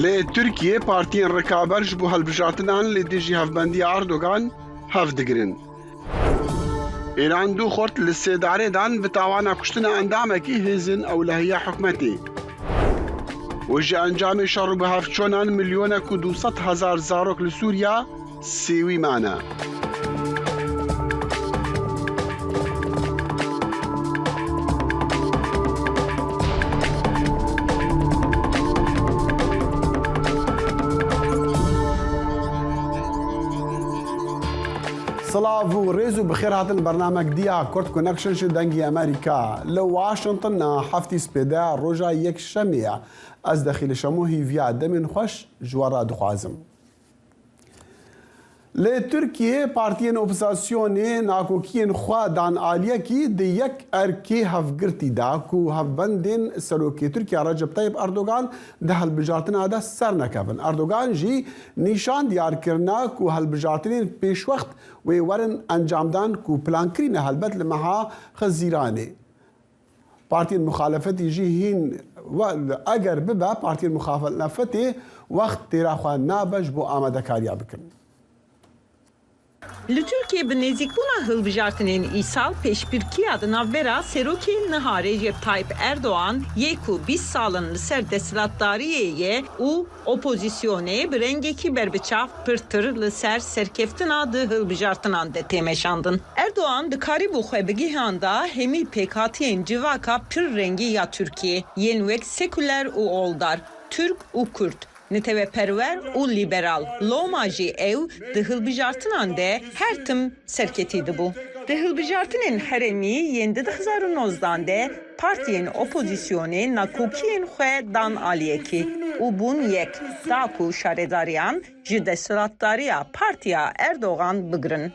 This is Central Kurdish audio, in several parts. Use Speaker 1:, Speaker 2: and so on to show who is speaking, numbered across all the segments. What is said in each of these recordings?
Speaker 1: لی ترکیه پارتین رکابر جبو هلبجارتنان لی دیجی هفبندی اردوغان هف دگرن. ایران دو خورت لسیداره دان بتاوانا کشتن اندامکی هزین اولهیه حکمتی. وجه انجام شر به هفچونان میلیون کو 200,000 زاروک لسوریا سیوی معنا. صلاف وريزو بخير هذا البرنامج ديا كورت كونكشن شدنجي امريكا لو واشنطن حفتي سبيدا روجا يك شميع از داخل شموهي فيا دمن خوش جوارا دخوازم لی ترکیه پارتین اپوزیسیونی ناکوکین خوا دان آلیا کی دی یک ارکی هفگرتی دا کو هفبندین سروکی ترکیه رجب طیب اردوغان ده هلبجارتن آده سر نکفن. اردوغان جی نیشان دیار کرنا کو هلبجارتنین پیش وقت و ورن انجام دان کو پلان کرین هلبت لمها خزیرانه. پارتین مخالفتی جی هین و اگر ببا پارتین مخالفتی وقت تیرا خواه نابش بو آمده کاریا بکن.
Speaker 2: Türkiye benezikbuna hılbıjartının İsal Peşbirki adına vera Seroki Nihare Recep Tayyip Erdoğan yeku biz salınlı ser desilatdariyeye u opozisyone brengeki berbeçaf pırtırlı ser serkeftin adı hılbıjartınan de temeşandın. Erdoğan de karibu xebegihanda hemi pekatiyen civaka pır rengi ya Türkiye yenvek seküler u oldar Türk u Kürt Niteveperver u liberal lomaji ev dihilbijartınan de her tüm serketiydi bu. Dihilbijartının heremi yendi 2019'dan de partiyen opozisyonu nakukiyen xwe dan aliyeki. U bun yek daku şaredariyan jidesiratdariya partiya Erdoğan bigrin.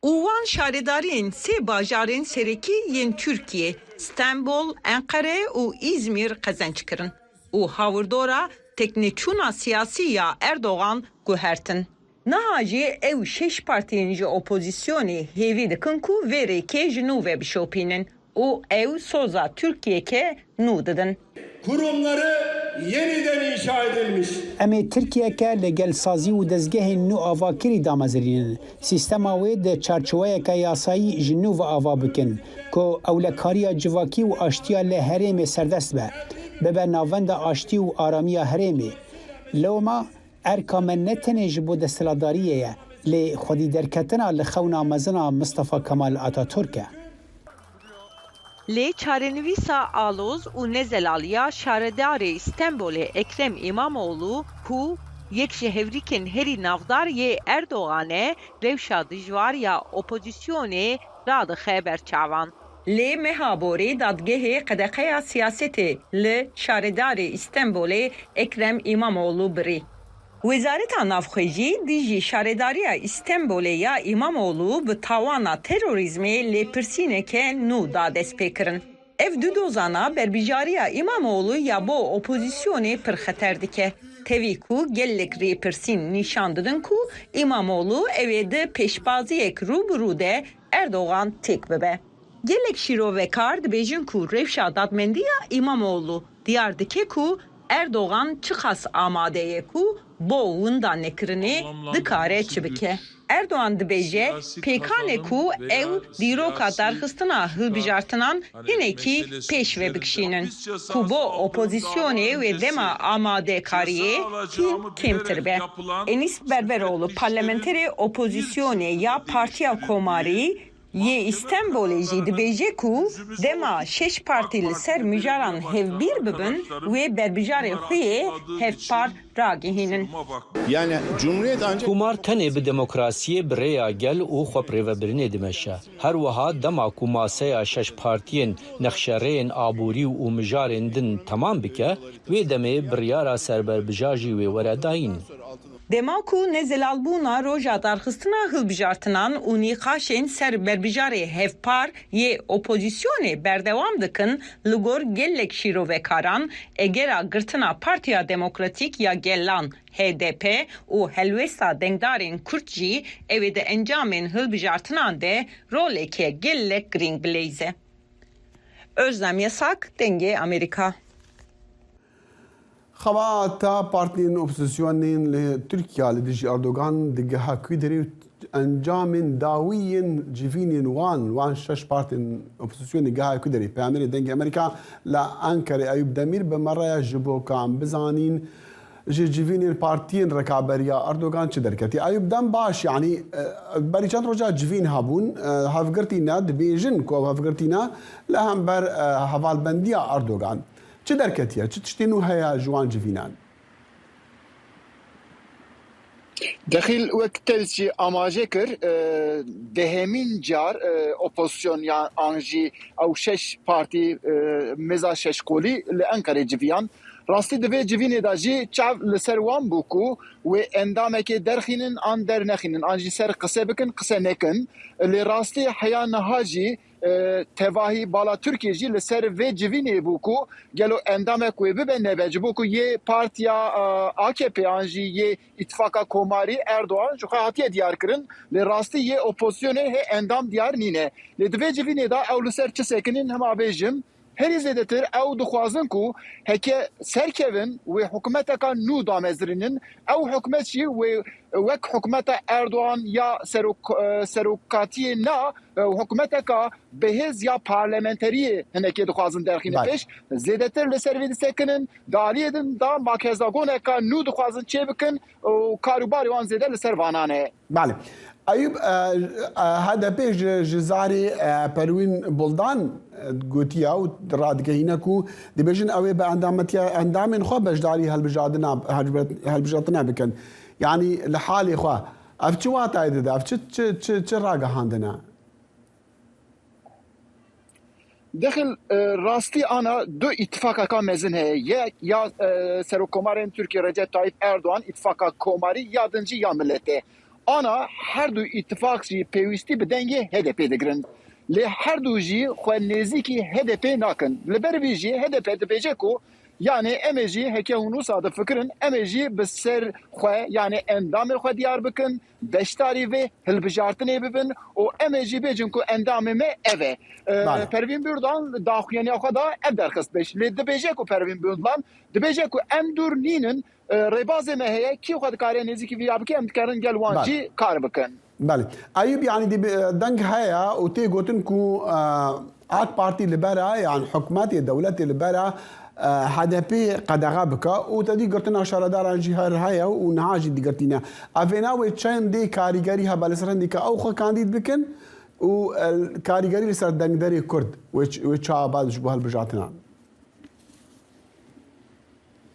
Speaker 2: Uvan şaredariyen se bajarın sereki yen Türkiye, İstanbul, Ankara u İzmir kazançkırın. U havurdora tekneçuna siyasi ya Erdoğan guhertin. Nahaci ev şeş partiyinci opozisyonu hevi dikin ku vereke jinuve bişopinin. O ev soza Türkiye'ke nu dedin.
Speaker 3: Kurumları yeniden inşa edilmiş.
Speaker 4: Eme Türkiye'ke legel sazi u dezgehên nû avakirî damezirînin. Sistema wê de çarçoveyeka yasayî ji nû ve ava bikin. Ku ewlekariya civakî û aştiya li herêmê serdest be. Bebe navenda aştî û aramiya herêmê. Lewma erka me ne tenê ji bo desthilatdariyê ye, lê xwedî derketina li xewna mezina Mustafa Kemal Atatürk e.
Speaker 2: Lê çarenivîsa Aloz û Nezelaliya şaredarê İstanbulê Ekrem İmamoğlu ku yek ji hevrîkên herî navdar yê Erdoğanê rewşa dijwar ya opozisyonê radixe berçavan. Lê mehaborê dadgehê qedeqeya siyasetê li şaredarê İstanbulê Ekrem İmamoğlu birî. Wezareta Navxwejî dijî şaredariya İstanbulê ya İmamoğlu bi tawana terorîzmê lê pirsîneke nû da dest pê kirin. Ev du dozana berbijariya İmamoğlu ya bo opozisyonê pir xeter dike. Tevî ku gelek rê pirsîn nîşan didin ku İmamoğlu evê di pêşbaziyek rûbirû de Erdoğan têk bibe. Gelek şîrovekar dibêjin ku rewşa dadmendiya İmamoğlu diyar dike ku Erdoğan çiqas amadeye ku bo winda nekirinê dikare çi bike. Erdoğan dibêje pêkanê ku ew dîroka darxistina hilbijartinan hinekî pêş ve bikişînin. Ku bo opozisyonê wê dema amadekariyê hîn kêmtir be. Enis Berberoğlu parlamenterê opozisyonê ya Partiya Komarî Ye İstanbulê jî dibêje ku dema şeş partî li ser mijaran hevbîr bibin wê berbijarê xwe hevpar ragihînin.
Speaker 3: Yani Cumhuriyet ancak
Speaker 5: Kumar tenê bi demokrasiyê bi rêya gel û xweprêvebirinê dimeşe. Her wiha dema ku maseya şeş partiyên nexşereyên aborî û mijarên din temam bike, wê demê biryara serberbija jî wê were dayîn.
Speaker 2: Dema ku nezelalbûna roja darxistina hilbijartinan û nîqaşên ser berbijarê hevpar yê opozisyonê berdewam dikin li gor gelek şîrovekaran egera girtina Partiya Demokratîk ya Gelan HDP û helwesta dengdarên Kürt jî evê de encamên hilbijartinan de roleke gelek giring bileyze. Özlem Yasak, Denge Amerika.
Speaker 1: خواتا بارتين اوبوزيسيونين لتركيا لديجي اردوغان دقها كيدري انجام داوي جيفينين وان شش بارتين اوبوزيسيون دقها كيدري بامري دنج امريكا لا انكر ايوب دمير بمره يجبو كان بزانين جيفينين بارتين ركابريا اردوغان تشدركتي ايوب دم باش يعني بري چند روجا جيفين هابون هافغرتينا دبيجن كو هافغرتينا لهم بر هوال بنديا اردوغان چه درکتیه؟ چه تشتینو هیا جوان جوینان؟
Speaker 6: دخیل وقتی آماده کرد دهمین جار اپوزیسیون یا آنجی او شش پارتی مزا شش کولی لانکار جویان راستی دوی جوینه داجی چاو لسر وان بوکو و اندامه که درخینن آن در نخینن آنجی سر قصه بکن قصه نکن لراستی حیا نهاجی تواهی بالا ترکیه جی لسر و جوینه بوکو گلو اندامه کوی ببینه بجی بوکو یه پارتیا AKP آنجی یه اتفاقا کوماری اردوغان جو خواهاتیه دیار کرن لراستی یه اپوزیونه هی اندام دیار نینه لدوی جوینه دا او لسر چه سکنین هم آبیجم هری زیدتر او دخوازن کو هکه سرکوین و حکومتا که نو دامزرینن او حکومتی و وک حکومتا اردوغان یا سروکاتی نا حکومتا که بهز یا پارلمنتری هنکی دخوازن درخینه پیش زیدتر لسر وید سکنن دالیه دن دا ماکزاگونه که نو دخوازن چه بکن و کاروباری وان زیده لسر وانانه
Speaker 1: بله أيوب هذا بيج جزاري بروين بلدان قوتيا ورادقينكو دبيجن أوي باندامن خو بجداري هالبجادنا بكن يعني لحالي خو أفتشوات هيدا أفتش راجع عندنا
Speaker 6: داخل راستي انا دو اتفاق كان مزن هي يا سروكومارن تركيا رجب طيب اردوغان اتفاق كوماري يا دنجي يا ملته انا هر دو اتفاق جی پیوستی به دنگ HDP دگرن لی هر دو جی خو نزیکی HDP ناکن لبر وی جی HDP دبیجه کو yani emeci heke hunu sadı fikrin emeci bi ser xwe yani endamê xwe diyar bikin beşdarî vê hilbijartinê bibin û emeci bêjin ku endamê me ev e Pervîn Bûrdan daxuyaniya xwe da ev derxist beş lê dibêje ku Pervîn Bûrdan dibêje ku em dûr nînin rêbazê me heye kî xwe dikare nêzîkî vî ya bike em dikarin gel wan jî kar bikin.
Speaker 1: بله أيوب يعني دي دنگ هيا وتي قوتن كو آك بارتي لبرا يعني حكوماتي دولتي لبرا HDP قدغه بکا او تدی گرتنا شاردار انجی هر هيا ونهاجي دي گرتينا افينا و چند دي کاریگری ها بالسرن دي او خو کاندید بکن و الكاریگری لسر دنگ دري كرد و چا بعد شبه البجاتنا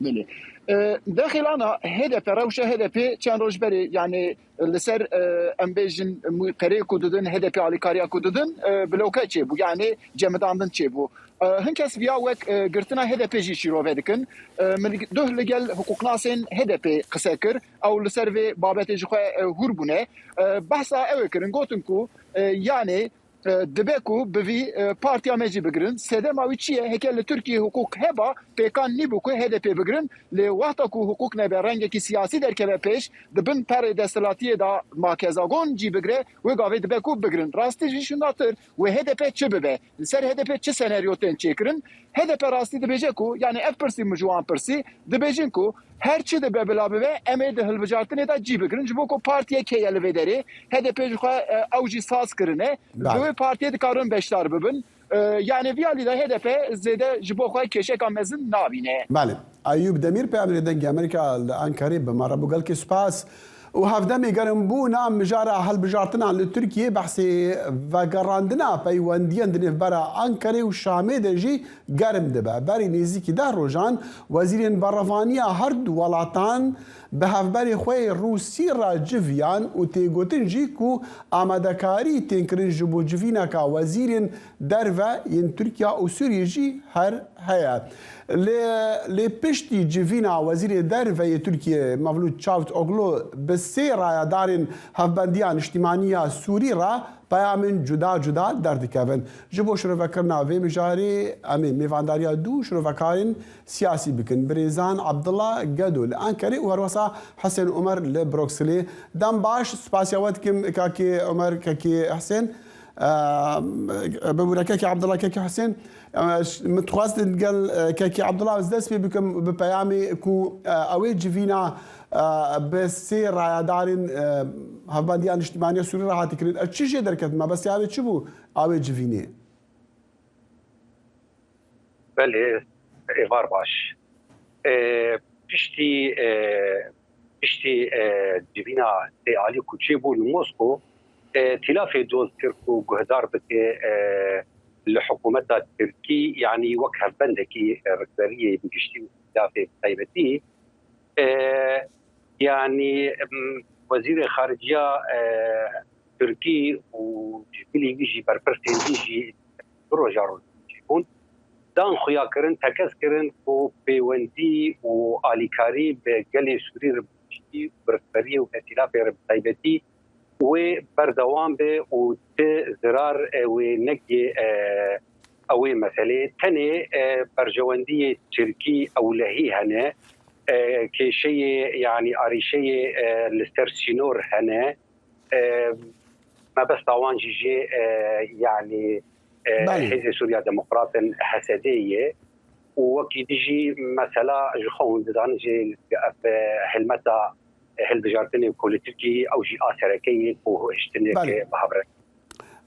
Speaker 6: بله داخل انا HDP روشه HDP چند روز بری يعني لسر امبيجن قري كوددن HDP على كاريا كوددن بلوكا چه بو يعني جمداندن چه بو هنكس بیا وک گرتنا HDP جی شروع ودکن من دوه لگل حقوق ناسین HDP قصه کر او لسر و بابت جو هوربونه بحثا او کرن گوتن کو يعني دبکو بوی پارتیا مجی بگرن سدم اوی چیه هکل ترکیه حقوق هبا پیکان نیبو که HDP بگرن لی وقتا کو حقوق نبی رنگ کی سیاسی در که پیش دبن پر دستلاتی دا ماکزاگون جی بگره و گاوی دبکو بگرن راستی جیشون داتر و HDP چه ببه سر HDP چه سناریو تن چیکرن HDP راستی دبیجه کو یعنی اف پرسی مجوان پرسی دبیجن کو هر چی ده بلا به امید هلبجارتنه دا جی بگرن جبو کو پارتیه کی الویدری HDP جو اوجی ساز کرنه دو پارتیه دکارن beşler ببن yani viyali da HDP zede جبو خو کشه کامزن نابینه
Speaker 1: بله ایوب دمیر په امر دنګ امریکا انکاری به مره بوګل کې سپاس وهفدمي قرنبونا مجارة هالبجارتنا لتركيا بحثي وقراندنا بيوانديان دنيف برا أنكري وشامي دجي قرن دبا باري نيزيكي ده روجان وزيرين برافانيا هرد ولاتان بهفبري خوي روسي را جفيان وتيغوتن جيكو آمدكاري تنكرن جبو جفينا كا وزيرين درفا ين تركيا وسوريا جي هر هيا لبشتي جفينا وزير درفا تركيا مولود تشاوت اوغلو بسيرا دارين هفبنديان اجتماعية سوري را پیامن جدا جدا درد کردن جبو شروع کردن و مجاری امی میوانداریا دو شروع کردن سیاسی بکن بریزان عبدالله گدول انکری و هروسا حسن عمر لبروکسلی دم باش سپاسیات کم که عمر که حسن ببورا كاكي عبد الله كاكي حسين متخواست قال كاكي عبد الله بس بكم ببيامي كو اوي جفينا بسير رایدارین هفبندیان اجتماعی سوری را هاتی کرد چیزی درکت ما بس یاوی چی بو آوی جوینه
Speaker 7: بله ایوار باش پشتی جوینا سیالی کوچی بو لموسکو تلاف دوز تركو جهدار بك لحكومة تركي يعني وكها بندكي ركبرية بجشتي تلاف طيبتي يعني وزير خارجية تركي وجبلي بيجي بربرتين بيجي بروجار يكون دان خويا كرن تكس كرن و بيوندي وآليكاري بقلي سوري ربجي بركبرية وكتلاف طيبتي وبردوام به وزرار ونجي او مساله تاني برجوانديه تركي او لهي هنا كشيء يعني اريشي لسترسينور هنا ما بس طوان جي يعني حزب سوريا ديمقراط حسديه وكي تجي مثلا جخون دانجي حلمتا هل بجارتني كل تركي او جي اسركي وهو اشتنك بحبر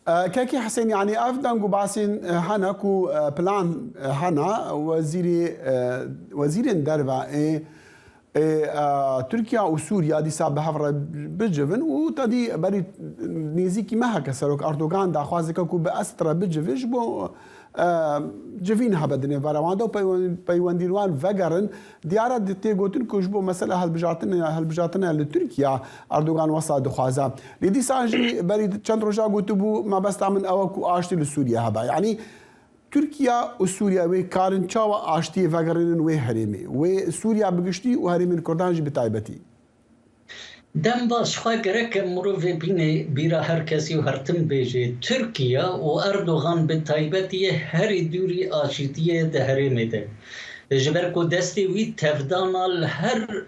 Speaker 1: كاكي حسين يعني افدان قباسين هنا كو بلان هنا وزير دربا تركيا وسوريا دي ساب بحفر بجفن وتدي بري نيزيكي ما هكا سروك اردوغان دا خوازك كو باسترا بجفش بو جفين هبدني براواندا وبيوندينوان فقرن ديارة دي قوتن كوجبو مسألة هالبجاتنا لتركيا أردوغان وصا دخوازا لدي سانجي بريد چند رجا قوتبو ما بس تعمل أوكو آشتي لسوريا هبا يعني تركيا وسوريا وي كارن چاوا آشتي فقرن وي هريمي وسوريا بقشتي وهريمي كردانجي بتايبتي
Speaker 8: دم باش خاگرک مروی بینه بیرا هر کسی و هرتم بیجه ترکیه و اردوغان به تایبتی هر دوری آشتیه ده هرمه ده جبرکو دستی وی تفدانال هر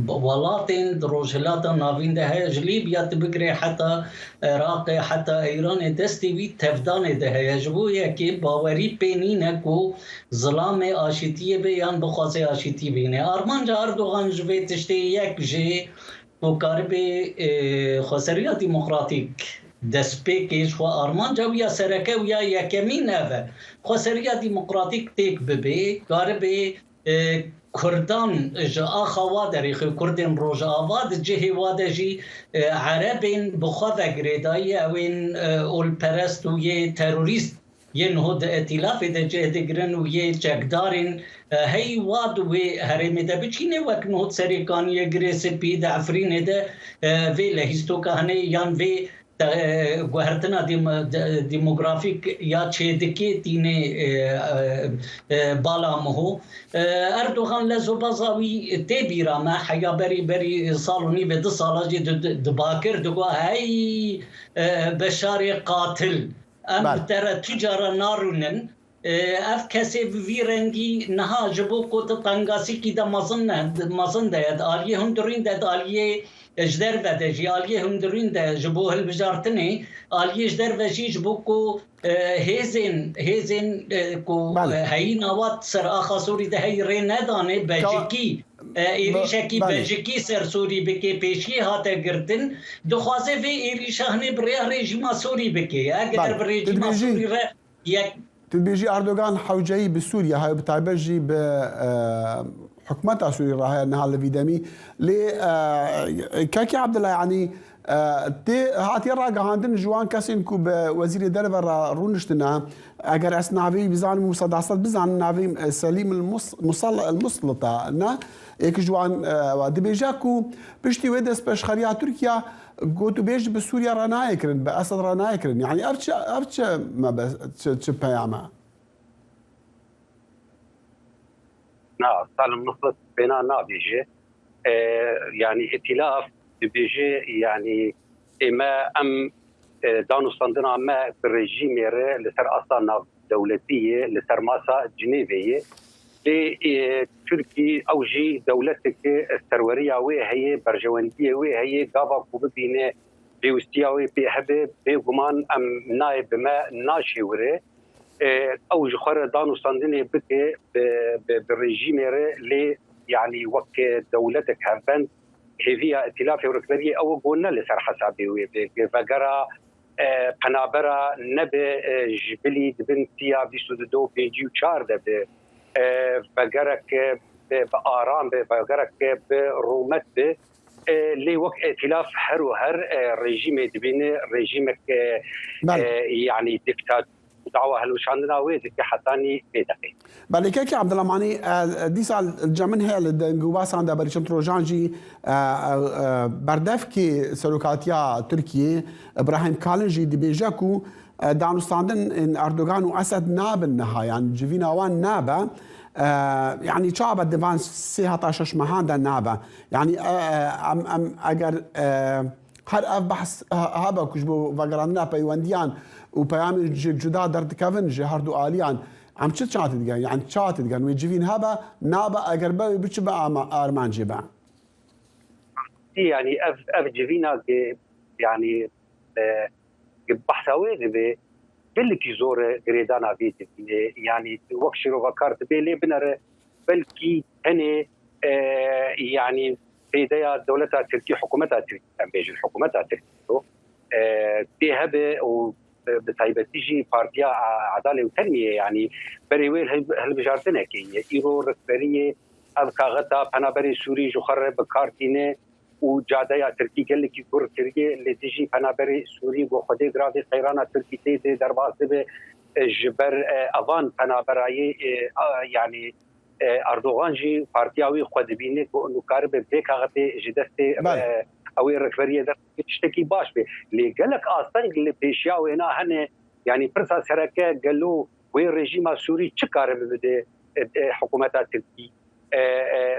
Speaker 8: ولاتین دروجلات ناوین ده هج لیبیا تبگره حتی عراق حتی ایران دستی وی تفدان ده هج بو یکی باوری پینینه کو ظلام آشتیه به یان بخواست آشتی بینه آرمانجا اردوغان جوی تشتی یک جه و کارب خسریا ديمقراطيك دسپیکش و آرمانجا ویا سرکه ویا یکمین اوه خسریا ديمقراطيك تیک ببه کارب كردان جا آخوا دريخ كردن روجا آواد جهي وادجي عربين بخوضة قريداي اوين اول پرست و يه تروريست ينهد ائتلاف ده جهدگرن و يه چکدارن هی واد و هرمي ده بچينه وك نهد سريكان يه گريس پي ده عفرين ده وي لهستوكا هنه يان وي گوهرتنا دیموگرافیک یا چهدکی تینه بالا مهو اردوغان لزوبازاوی تی بیرا ما حیا بری سالونی و 2 سالا جی دباکر دگو هی بشار قاتل ام ترى تجارة نارونن اف کسی وی رنگی نها جبو کو تنگاسی کی دا مزن ده آلیه هم درین ده آلیه اجدر بدجی آلیه هم درین ده جبو هل بجارتنی آلیه اجدر وجی جبو کو هیزن کو هی نوات سر آخا سوری ده هی ری ندانه بجکی ایریشکی بجکی سر سوری بکی پیشی هاته گرتن دخوازه وی ایریشه هنه برای رژیما سوری بکی اگر برای رژیما سوری را یک
Speaker 1: تبيجي أردوغان حوجي بسوريا هاي بتعبجي بحكمتها سوريا راهي انها لفيدامي لي كاكي عبد الله يعني تي هاتي راقا هاندن جوان كاسين كو بوزير دربر رونشتنا اگر اسنافي بزان مصدعصات بزان نافي سليم المسلطه نا اك جوان دبيجاكو بشتي ودس بشخريا تركيا قلت بيج بسوريا رانا يكرن بأسد رانا يكرن يعني أرتش ما بس تشبه يعمى
Speaker 7: نعم سالم نخلص بينا بيجي يعني ائتلاف بيجي يعني ما أم دانو صندنا ما بالرجيم لسر أصلا دولتية لسر ماسا جنيفية لتركي أوجي دولتك السرورية وهي برجواندية وهي قابا كوبينة بيوستياوي بهبه بيغمان ام نائب ما ناشي وره او جخر دانو صندني بك بالرجيم لي يعني وك دولتك هفن هي ائتلاف وركبري او قلنا لسر حسابي بفقرا قنابرا نبي جبلي دبنتيا بيسودو بيجيو شارده بفقرك بآرام بفقرك برومت لي وقت ائتلاف هر وهر رجيم دبين رجيمك يعني دكتاتور دعوة هلوشاندنا ويدك حتاني بيدقي
Speaker 1: بالكاكي عبد الله معني دي سال الجمن هي الجواس عند بريشم تروجانجي بردفكي سلوكاتيا تركيا ابراهيم كالنجي دي بيجاكو دانوستاندن ان اردوغان واسد ناب النهايه يعني جيفينا وان نابا يعني شعب الديفان سي 19 مهاندا نابا يعني ام اگر هر بحث هابا كجبو فقرانا بيوانديان وبيعمل جدا درد كافن جهردو آليان عم شات دقان يعني شات دقان ويجيفين هابا نابا أقربا بتشبع أرمان جبا
Speaker 7: يعني أف جيفينا يعني بحثاوي ذي بلكي زور غريدانا بيت يعني وكشرو فكرت بيلي بنر بلكي هني يعني بيدايا دولتها تركي حكومتها تركي بيجي الحكومتها تركي تهبه بتايبتيجي بارتيا عداله وتنميه يعني بريويل هالبجارتنا كي ايرو ركبريه ابكاغتا بنابري سوري جوخر بكارتينه وجادايا تركي قال لك يقول تركي اللي تجي بنابري سوري وخدي غرادي خيرانه تركي تي درباسه جبر افان بنابراي يعني اردوغان جي بارتياوي خدبينه انه كارب بكاغتي جدستي او الركبريه ده تشتكي باش به اللي قال لك اصلا اللي بيشياو هنا هن يعني برسا سركه قالوا وين الرجيم السوري تشكارب بده حكومتها تركي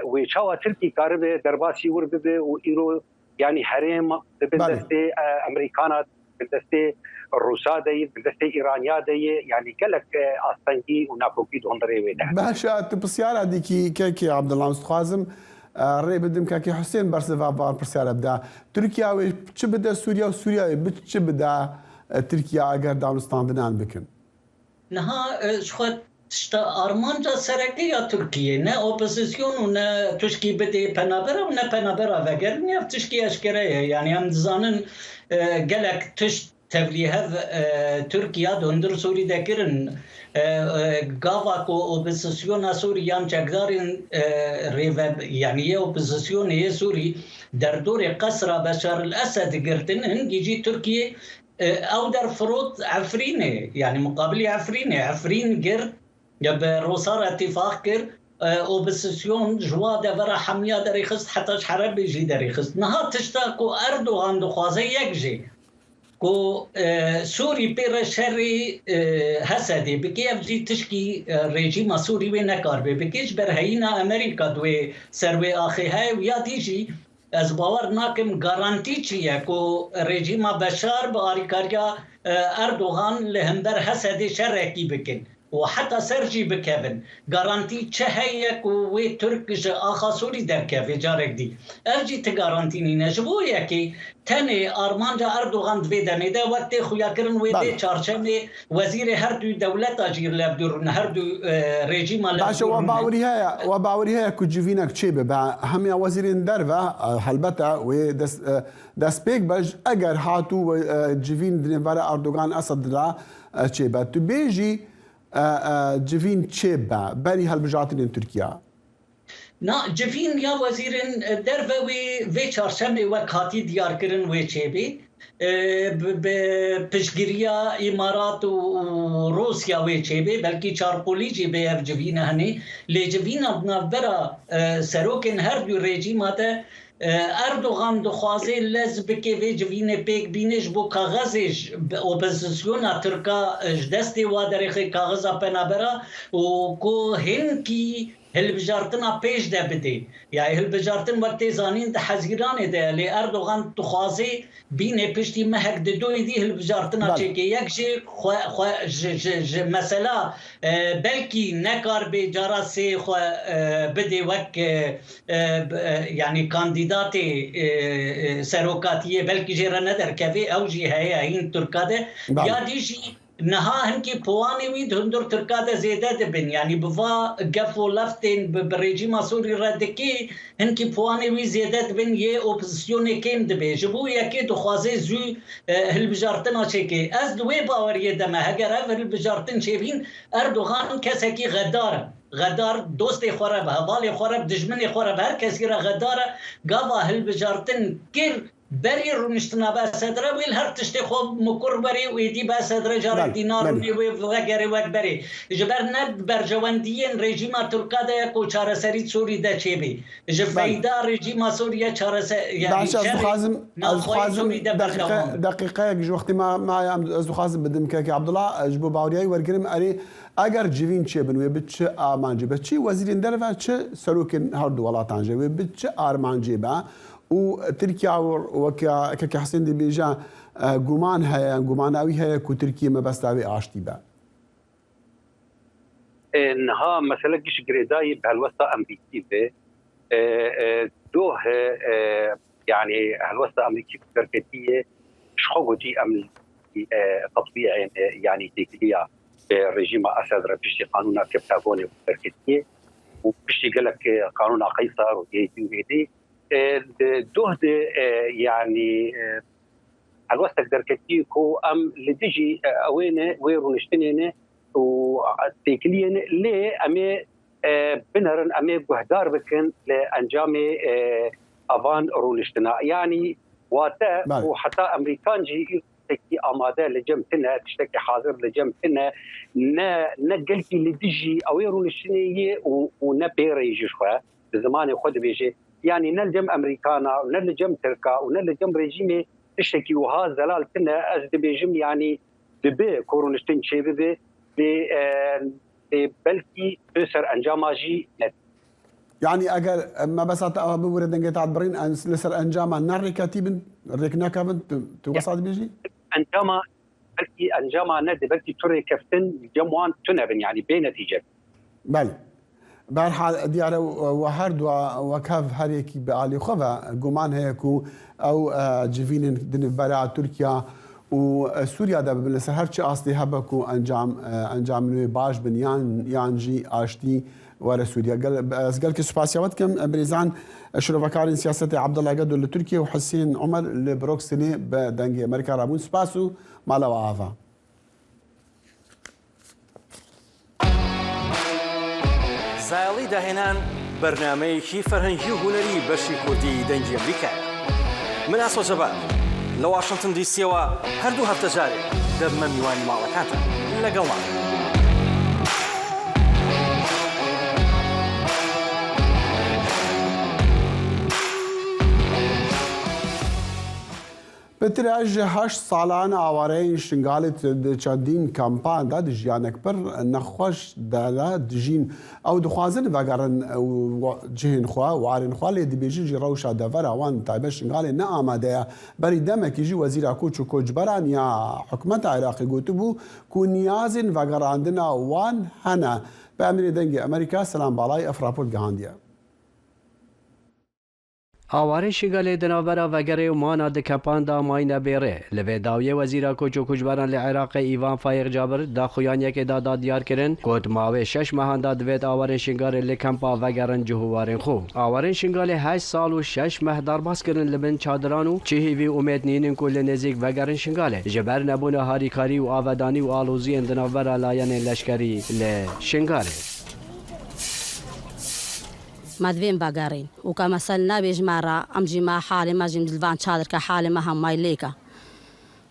Speaker 7: وشاو تركي كارب درباسي ورد وايرو يعني حريم بالدسته امريكانا بالدسته الروسا دي بالدسته ايرانيا دي يعني قال لك اصلا دي وناكوكي هندري وين
Speaker 1: باشا تبصيار هذيك كيكي عبد الله مستخازم ري بدم كاكي حسين برسفا بار برسيار بدا تركيا وش بدا سوريا وسوريا بتش بدا تركيا اگر دانستان بنان بكن
Speaker 8: نها شخوت ارمانجا سركيا تركيا نا اوبوزيسيون ونا تشكي بدي بنابرا ونا بنابرا فقر نيف تشكي اشكريه يعني هم زانن قالك تش تبليهذ تركيا دندر سوري ذاكرن قافاكو اوبوزيسيون سوريا مشاكدارين ريفاب يعني اوبوزيسيون هي سوري دردور قصر بشار الاسد قرتن يجي تركيا او در فروض عفرينه يعني مقابل عفرين قرت جاب روسار اتفاق كر اوبوزيسيون جواده برا حميه دري خست حتى حرب يجي دري خست نهار تشتاقو اردوغان دخوازي يكجي كو سوري بير شري هسدي بكيف جي تشكي ريجيم سوري ونكار بكيش برهينا امريكا دوي سروي اخي هاي ويا تيجي از باور ناكم غارانتي چيه كو ريجيم بشار باريكاريا اردوغان لهمبر هسدي شركي بكن وحتى سرجي بكابن غارانتي چهيك و تركج اخا سوري در كافي جارك دي ارجي تغارانتيني نجبو يكي تاني ارمانجا اردوغان دويدني ده وقت خويا كرن ويدي چارچمي وزير هر دو دولت اجير لابدورن هر دو ريجيم
Speaker 1: باش وباوري هي كجيفينك تشيبه با هم وزيرين درفا حلبتا و دس بيك باج اگر هاتو جيفين دنيفارا اردوغان اسد لا تشيبه تبيجي جيفين تشيبا بري هالبجاتين تركيا
Speaker 8: نا جيفين يا وزيرين دربوي في چارشمي وكاتي ديار كرن وي تشيبي بشگیریا امارات و روسیا وی چیبه بلکی چارپولی جی به اف جوین هنی لی جوین نبرا سروکن هر دو رژیمات اردوغان دخوازه لزب که وی جوین پیک بینش بو کاغذش اپوزیسیون ترکا دستی و درخ کاغذ پنابرا و کو هن کی هلبجارتنا پیش ده بده يعني هلبجارتن وقت زانین ده حزیران ده لی اردوغان تخوازی بینه پشتی مهک ده دوی دی هلبجارتنا چه یک جه مثلا بلکی نکار به جارا سی خو بده وک يعني کاندیدات سروکاتیه بلکی جرا ندر کفی او جی هیا این ترکاده یا دیجی نها هنكي بواني ويد هندور تركاده زيادة بن يعني بفا قفو لفتين بريجيما سوري ردكي هنكي بواني ويد زيادة بن يه اوبزيسيوني كيم دبي جبو يكي دخوازي زو هلبجارتنا شكي از دوي باوريه دما هگر هلبجارتن شبين اردوغان كسكي غدار دوستي خورب هوالي خورب دجمني خورب هر كسي را غدار قاوا هلبجارتن كير بري رونشتنا باسدرا ويل هر تشتي خوب مكر بري ويدي باسدرا جار دينار وغيري وكبري جبرنا برجوانديين ريجيما تركادا يكو چاره سري سوري دا چيبي جفايدا ريجيما سوريا چاره يعني
Speaker 1: خازم دقيقه جو وقت ما از خازم بدم كي عبد الله جبو باورياي ورگرم اري اگر جوین چه بنوی بچ آرمانجی بچی وزیرین درفا چه سروکن هر دو ولاتان جوی بچ آرمانجی با و تركيا وكا كحسين دي بيجا غمان هيا غماناوي هيا كو تركيا ما بستاوي اشتي با
Speaker 7: انها مثلا جيش جريداي بهالوسط امريكي به دوه يعني هالوسط امريكي تركيا شخوجي امريكي تطبيع يعني تكليا برجيم اسد ربشي قانون كبتاغوني تركيا وبشي قال لك قانون قيصر ويدي دوه يعني الوسط دركتي كو ام لتجي اوينه ويرونشتنينه وتيكلين لي امي بنرن امي بهدار بكن لانجامي افان رونشتنا يعني واتا وحتى امريكان جي تكي اماده لجمتنا تشتكي حاضر لجمتنا نقلتي لتجي اويرونشتنيه ونبيري جشوا بزمان خد بيجي يعني نلجم امريكانا ونلجم تركا ونلجم ريجيمي تشتكي وها زلال كنا از بيجم يعني دبي كورونشتين شيبي بلكي تسر انجاماجي نت
Speaker 1: يعني اگر ما بس بورد انك تعبرين ان لسر انجاما نار كاتب ركنا كابن توصل بيجي
Speaker 7: انجاما بلكي انجاما ند بلكي تري كفتن جموان تنبن يعني بنتيجه
Speaker 1: بل برحال ديار وهرد وكاف هريكي بعلي خفا جمان هيكو او جيفين دن برا تركيا وسوريا ده بالنسبه هرشي اصلي هبكو انجام نوي باش بنيان يانجي اشتي ورا سوريا قال كي سباسيوات كم بريزان شرفكار سياسه عبد الله قدو لتركيا وحسين عمر لبروكسني بدنجي امريكا رابون سباسو مالا وعافا
Speaker 9: زایڵی داهێنان بەرنامەیەکی فەرهەنگی و هونەری بەشی کوردی دەنگی ئەمریکا. من ئاسۆ جەبار لە واشنگتن دیسیەوە هەردوو هەفتە جارێک دەبمە میوانی ماڵەکانتان لەگەڵمان.
Speaker 1: بتراج 8 سالان آواره شنگالت چندین کمپان داد جیانک پر نخوش داد جین او دخوازن وگرن جهن خوا وارن خوا لی دیبیجی جی روشا دفر اوان تایبه شنگال نه آماده بری دمکی جی وزیر کوچ و کوچبران یا حکومت عراقی گوتو بو کو نیازن وگراندنا وان هنه به امیر دنگ امریکا سلام بالای افراپول گهاندیه
Speaker 5: آوارین شنگالی دناورا وگره و مانا دکپان دا ماینه بیره لوی داویه وزیرا کوچو کوچبران لعراق ایوان فایق جابر دا خویان یک دا دیار کرن کود ماوی 6 ماهان دا دوید آوارین شنگالی لکمپا وگرن جهوارین خو آوارین شنگالی 8 سال و 6 ماه درباس کرن لبن چادرانو چهیوی امید نینن کل نزیک وگرن شنگالی جبر نبون هاریکاری و آودانی و آلوزی دناورا لاین لشکری لشنگالی
Speaker 10: مدوين باقارين وكمثلنا بيجمارا أمجي ما حالي ما جيم دلفان شادر كحالي ما هم مايليكا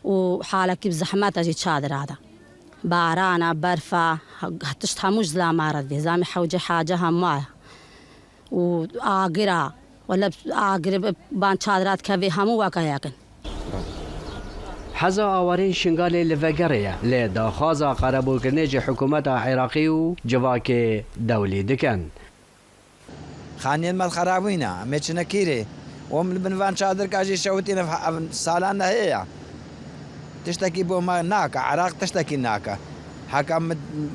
Speaker 10: وحالك كيف زحمات أجي شادر هذا بارانا برفا هتشتها مش زلا مارد بي زامي حوجي حاجة هم وآقرا ولا آقر بان شادرات كبي همو وكاياكن
Speaker 5: حزا آوارین شنگالی لوگریه لداخازا قربو کنیج حکومت عراقی و جواک دولی دکن
Speaker 11: خانين ما خرابينا ميتشنا كيري ومن بنفان شادر كاجي شوتينا سالان هي تشتكي بو ما ناكا عراق تشتكي ناكا حكا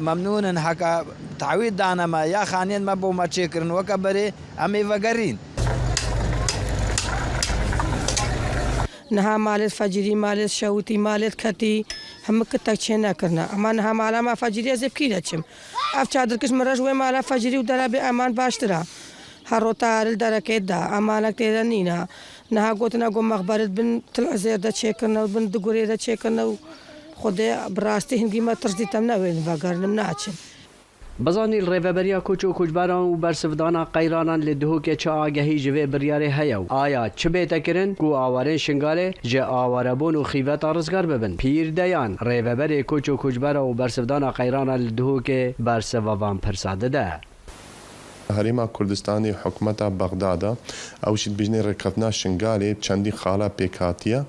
Speaker 11: ممنون حكا تعويض دانا ما يا خانين ما بو ما تشكرن وكبري امي فقرين
Speaker 12: نها مالت فجري مالت شوتي مالت كتي هم كتك شينا كرنا اما نها مالا ما فجري زب كي لچم اف چادر كش مرج و مالا فجري ودرا به امان باشترا هروتا الدركه دا امانك تدنينا نها قوتنا قوم مخبرت بن طلع زير دا تشيكرنا بن دغوري دا تشيكرنا خدي براستي هنگي ما ترزي تمنا وين باگر نمناچن
Speaker 13: بزانی ریوبریا کوچو کوچبران و برسفدانا قیرانان لدهو که چه آگهی جوه بریاره هیو آیا چه بیتا کرن کو آوارین شنگاله جه آواربون و خیوت رزگار ببن پیر دیان ریوبری کوچو کوچبرا و برسفدانا قیرانان لدهو که برسفوان پرساده ده
Speaker 14: هەرێما کوردستانی حکومەتە بەغدادا ئەوشت بژنێ ڕێککەوتنا شنگالێ چەندی خاڵە پێکاتیە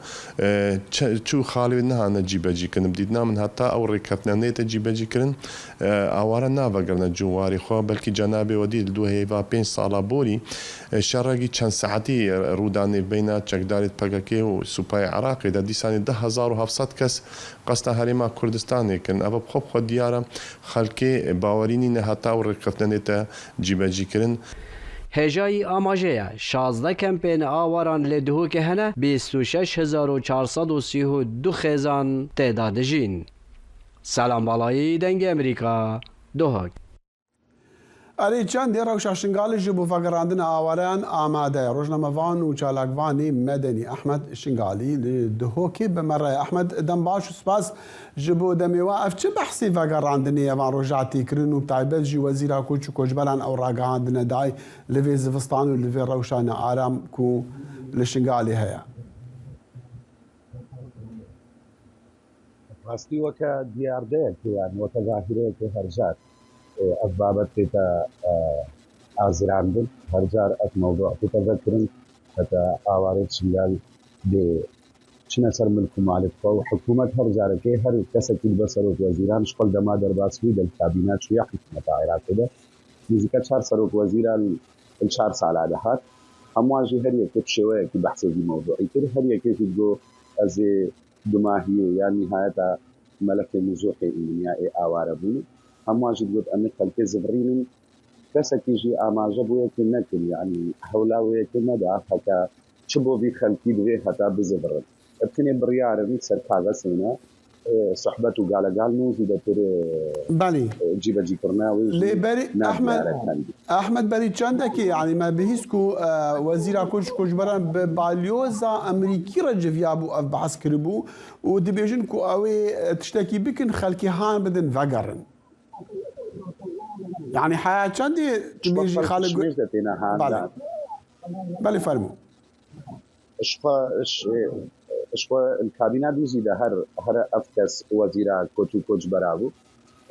Speaker 14: چوو خاڵێ نەهانە جیبەجیکردن دیدنا من هەتا ئەو ڕێککەوتنانێتە جیبەجیکردن ئاوارە نابەگەرنە جوواری خۆ بەلکی جەنابێوە دیت دو هێوا 5 ساڵە بۆری شەڕێکی چەند سەعەتی ڕوودانی بینە چەکدارێت پەکەکێ و سوپای عراقیدا دیسانی 10700 کەس قەستە هەرێما کوردستانێکن ئەوە بخۆ دیارە خەڵکێ باوەرینی نەهەتا و ڕێککەوتنانێتە جیبەجیکردن
Speaker 13: هجای آماجه 16 کمپین آواران لدهو که هنه 26432 خیزان تعداد جین. سلام بالایی دنگ امریکا دوهاک.
Speaker 1: اری چند روشا شنگالی جبو فقراندن آواران آماده روزنامه‌وان و چالاکوانی مدنی احمد شنگالی لدهوکی بمره احمد دنباش و سپاس جبو دمیوا اف چه بحثی فقراندنی اوان روژاتی کرن و بتایبت جی وزیرا کوچ و کوچبران او راگاندن دای لوی زفستان و لوی روشان آرام کو لشنگالی هیا
Speaker 15: راستی وکا دیارده که یعنی وکا ظاهره که هرجات أسبابت تتا آزراندن هرجار أت موضوع تتذكرن تتا آوارد شنجال دي چنه سر ملک مالک و حکومت هرجار که هر کسی که بسروت وزیران شغل دما در باسوی دل کابینات شویا حکومت عراق ده نزدیک 4 سروت وزیران ال4 سال عادات همواجه هر یک شويه که بحث دی موضوعی که هر یک که جو از دماهیه يعني نهایت ملک نزوح ایمنیاء آواربون هم واجد قد أن خلق زبرين كسكيجي أماجب ويكن نكن يعني حولا ويكن ندع حكا شبو بي خلقي دوي حتى بزبرن ابتني بريار سر كاغسينا صحبته قال نوزي دتر
Speaker 1: بالي
Speaker 15: جيبا جي كرناوي
Speaker 1: لي بري احمد بري چندك يعني ما بهيسكو وزير كوچبران باليوزا امريكي رجفيابو اف بحث كربو ودبيجن كو اوي تشتكي بكن خلقي هان بدن فقرن يعني حياة چندی تبیجی خالق بله فرمو
Speaker 15: اشفا الكابينة بيجي ده هر أفكس وزيرا كوچ برابو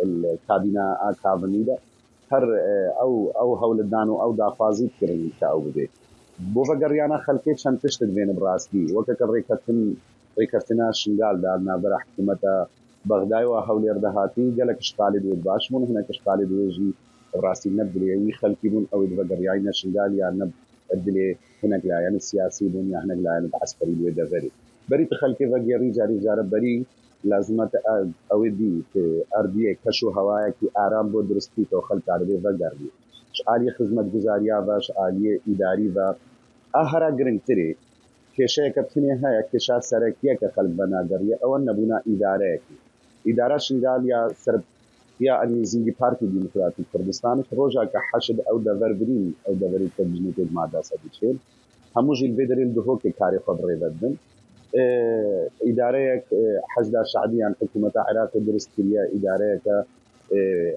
Speaker 15: الكابينة آكابني ده هر أو هولدانو أو دافازي كرن كأو بده بو فقريانا خلقه چند تشتد بين براسكي وكاك ريكرتنا شنغال دارنا برا حكومة بغداد وحول يردهاتي قالك اشتالي دويد باش من هناك اشتالي دويجي راسي نبدلي أي خلقي بون أو بقريانا شنغال يا نبدلي هناك لا يعني السياسي بون يا هناك لا يعني العسكري دويد غيري بري تخلقي فقيري جاري جارب بري لازمات أودي في أرضية كشو هوايا كي آرام بود درستي تو خلق عربي فقري آلية خدمة گزاريا باش آلية إداري با أهرا گرنگتري كيشا كبتني هاي كيشا سركيا كخلق بنادرية أو نبونا إدارة شنغال يا سرب يا أني زنجي بارتي ديمقراطي كردستان روجا كحشد أو دفربرين أو دفرين كبجنة المادة ساديشين هموجي البدرين دهو كاري خبري بدن إدارة حشد شعبي عن حكومة عراق درستية إدارة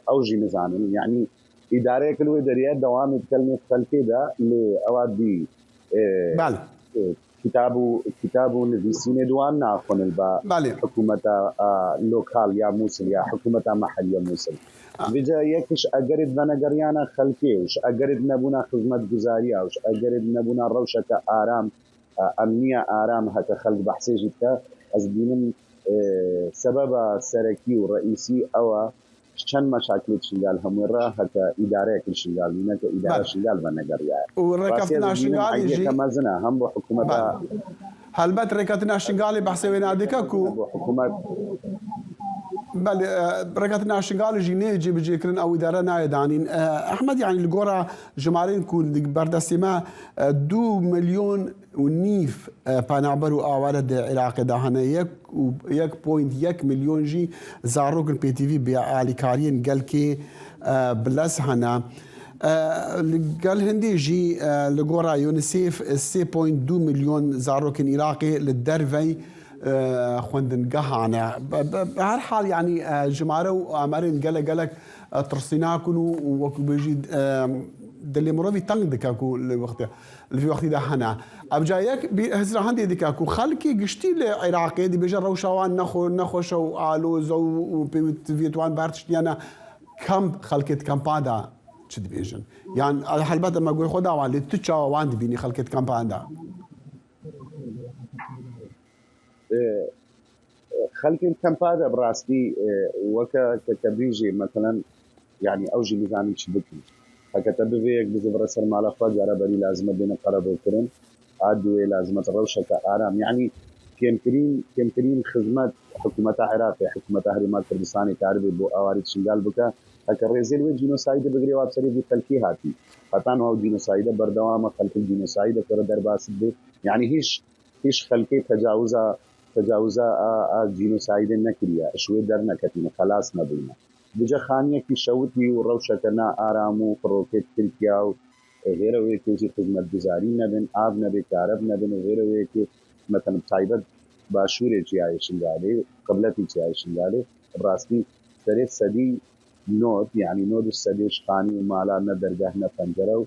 Speaker 15: أوجي نظام يعني إدارة كل إداريات دوام كلمة خلقي ده لأوادي كتابو نفيسين دوان ناخون البا حكومة لوكال يا موصل يا حكومة محل يا موصل بجا يكش أجرد بنجريانا خلقي وش أجرد نبونا خدمة جزارية وش أجرد نبونا روشة آرام أمنية آرام هكا خلق بحثي جدا أزدين سبب سركي ورئيسي أو چەند مەشاکلێت شنگال هەمووی ڕا هەکە ئیدارەیەکی شنگال نینەکە ئیدارە شنگال بە نەگەڕیایە مەزنە هەم بۆ حکوومەت
Speaker 1: هەلبەت ڕێکەتنا شنگالی بەحسەوێ نادەکە و
Speaker 15: حکوومەت
Speaker 1: ڕێکەت ناشنگاڵژی نێ جێبجێکردن ئەو ئیدارە نایەدانین ئەحمەد یعنی لە گۆڕە ژمارەین و بەردەستیمە 2 ملیۆن و نیف پانابەر و ئاوارە عێراقدا هەنە 1.1 ملیۆنژی زارۆکن پێتیڤی بێ ئالیکاریین گەلکێ بلەس هەنا گەل هەندێژی لە گۆڕە یۆنسێف 3.2 ملیۆن زارۆکن عێراقی لە دەرڤەی خوێندنگەهانە بەهەر حاڵ ینی ژمارە و ئامارێن گەلک ترسیناکن و وەکو بێژی دلێ مرۆڤی تەنگ دکاک و لە وەختیدا هەنا ئەبجایەک هەزرا هەندێ دکاک و خەڵکی گشتی لە عێراقی دیبێژە ڕەوشاوان نەخۆشە و ئالۆزە و پێویستوان بارتشتیانە کەم خەڵکێت کەمپادا چ دبێژن یان هەلبەت ئەمە گوێ خۆداوان لێ تو چاوەوان دبینی خەڵکێت کەمپاندا
Speaker 15: خەڵکن کەمپادە بڕاستی وەکە کەبیژێ مەتەلەن یعنی ئەو ژی نزانانی چی بکەین هەکەتە بوێیەک بزە بڕە سەر ماڵەخوا جارەبەری لازمە بێنە قەرەبۆکردن ئادوێ لازمەت ڕەوشەکە ئارام یعنی کێمترین خزمەت حکوومەتە عێراقی حکوومەتە هەرێما کوردستانی کاربێ بۆ ئاواری شنگال بکە هەکە ڕێزێ وێ جینۆسایدە بگرێ وابسەرێکی خەلکی هاتی هەتان ئەو جینۆسایدە بەردەوامە خەلکی جینۆسایدە کەرە دەرباست بێت یعنی هیچ خەلکی تجاوزە جینۆسایدە نەکریە شوێ دەرنەکەتینە خەلاص نەبووینە بجە خانیەکی شەوتی و ڕەوشەکەنا ئارام و فڕۆکێت ترکیا و غێرەوەیەکێکی خزمەتگوزاری نەبن ئاب نەبێ کارەب نەبن و غێرەوەیەکی مەتەن تایبەت باشوورێکی ئایە شنگالێ قبلەتی چای شنگالێ ڕاستی سەرێت سەدی نۆت یعنی نۆد سەدێش خانی و مالا نە دەرگاه نە پەنجەرە و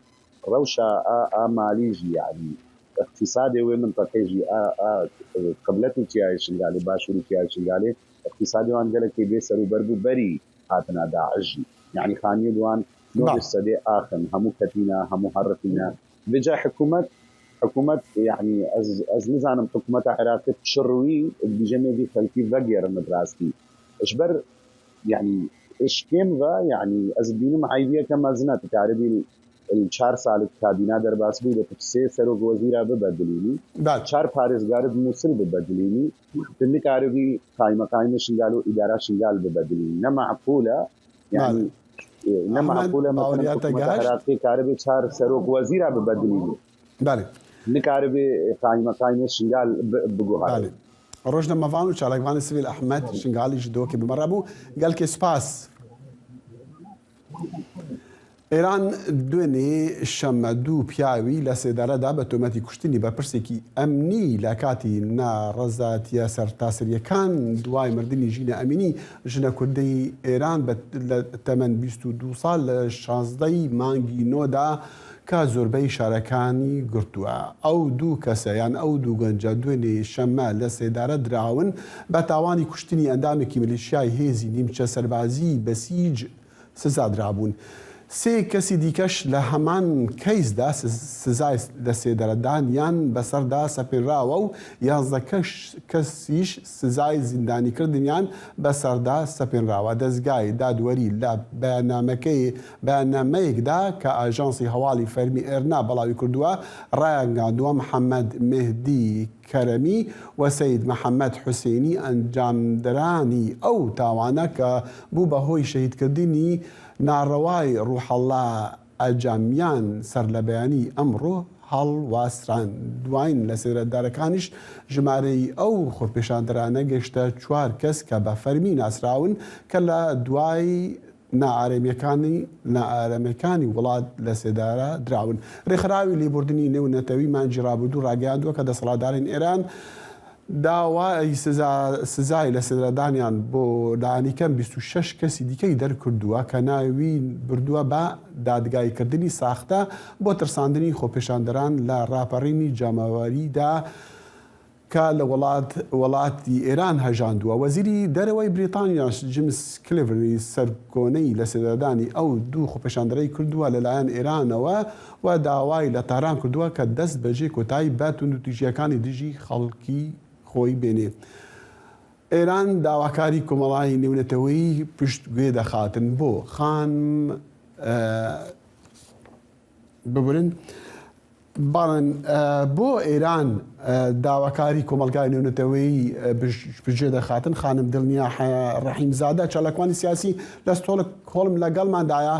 Speaker 15: ڕەوشە ئامالیژی یعنی اقتصادی وی منطقه‌جی قبلتی چیای شنگالی باشوری چیای شنگالی اقتصادی وان گله کی به سر بربو بری هاتنا داعش یعنی خانی دوان نور السدي آخن همو كتينا همو حرفينا بجا حكومة يعني از نظام حكومة عراقي شروي بجميع دي خلفي فقير مدراستي اشبر يعني ايش كم يعني از الدين معايبية كما زنات تعرضي الچار سال کابینه در باس بود سه سروک وزیر ببدلینی بعد 4 پارێزگارت مووسل ببدلینی تنی کاروی قائمه شنگال و اداره شنگال ببدلینی نمعقوله يعني نمعقوله مثلا عراقی کاروی 4 سروک وزیر ببدلینی
Speaker 1: بله
Speaker 15: نکاروی قائمه شنگال بگوهر
Speaker 1: بله روشنا مفانو چالکوان سویل احمد شنگالی جدو که بمرابو قال که سپاس ئێران دوێنێ شەمە 2 پیاوی لە سێدارەدا بە تۆمەتی کوشتنی بەرپرسێکی ئەمنی لە کاتی ناڕەزاتیە سەرتاسریەکان دوای مردنی ژینە ئەمینی ژنە کوردەی ئێران لە تەمەن 22 ساڵ لە 16 مانگی نۆدا کە زۆربەی شارەکانی گرتووە ئەو دوو کەسە یان ئەو دوو گەنجە دوێنێ شەمە لە سێدارە دراون بە تاوانی کوشتنی ئەندامێکی میلیشیای هێزی نیمچە سەربازی بەسیج سزادرابوون. سێ کەسی دیکەش لە هەمان کەیسدا سزای لە سێدەرەدانیان بەسەردا سەپێنراوە و 11 کەسیش سزای زیندانیکردنیان بەسەردا سەپێنراوە. دەستگای دادوەری لە بەیاننامەیەکدا کە ئاژانسی هەواڵی فەرمی ئێرنا بەڵاوی کردووە ڕایگەاندووە محەممەد مهدی کەرەمی و سەید محەممەد حوسێنی ئەنجامدرانی ئەو تاوانە کە بوو بەهۆی شەهیدکردنی ناڕەوای ڕوحەڵڵا ئەجامیان سەر لە بەیانی ئەمڕۆ هەڵواسران. دوایین لە سێدەرەدارەکانیش ژمارەی ئەو خۆپێشاندەرانە گەشتە 4 کەس کە بە فەرمی ناسراون کە لە دوای نائارەمەکانی وڵات لە سێدارە دراون. ڕێکخراوی لێبوردنی نێو نەتەوی مانجی ڕابردوو ڕاگەیاندووە کە دەسەڵاتدارین ئێران داوای سزای لە سێدەرەدانیان بۆ دانیکەم 26 کەسی دیکەی دەرکردووە کە ناوی بردووە بە دادگایکردنی ساختە بۆ ترساندنی خۆپێشاندەران لە ڕاپەڕینی جاماواریدا کە لە وڵاتی ئێران هەژاندووە. وەزیری دەرەوەی بریتانیا جیمس کلیڤری سەرکۆنەی لە سێدەرەدانی ئەو دوو خۆپێشاندەرەی کردووە لەلایەن ئێرانەوە و داوای لە تاران کردووە کە دەست بەجێ کۆتایی بە توندوتیژیەکانی دژی خەڵکی خۆی بێنێ. ئێران داواکاری کۆمەڵای نێونەتەوەی پشتگوێ دەخاتن بۆ خان ببرن باڵن بۆ ئێران داواکاری کۆمەلگای نێونەتەوەی پشتگوێ دەخاتن. خانم دڵنیا ڕەحیمزادە چالاکوانی سیاسی لە کۆڵم لەگەڵماندایە.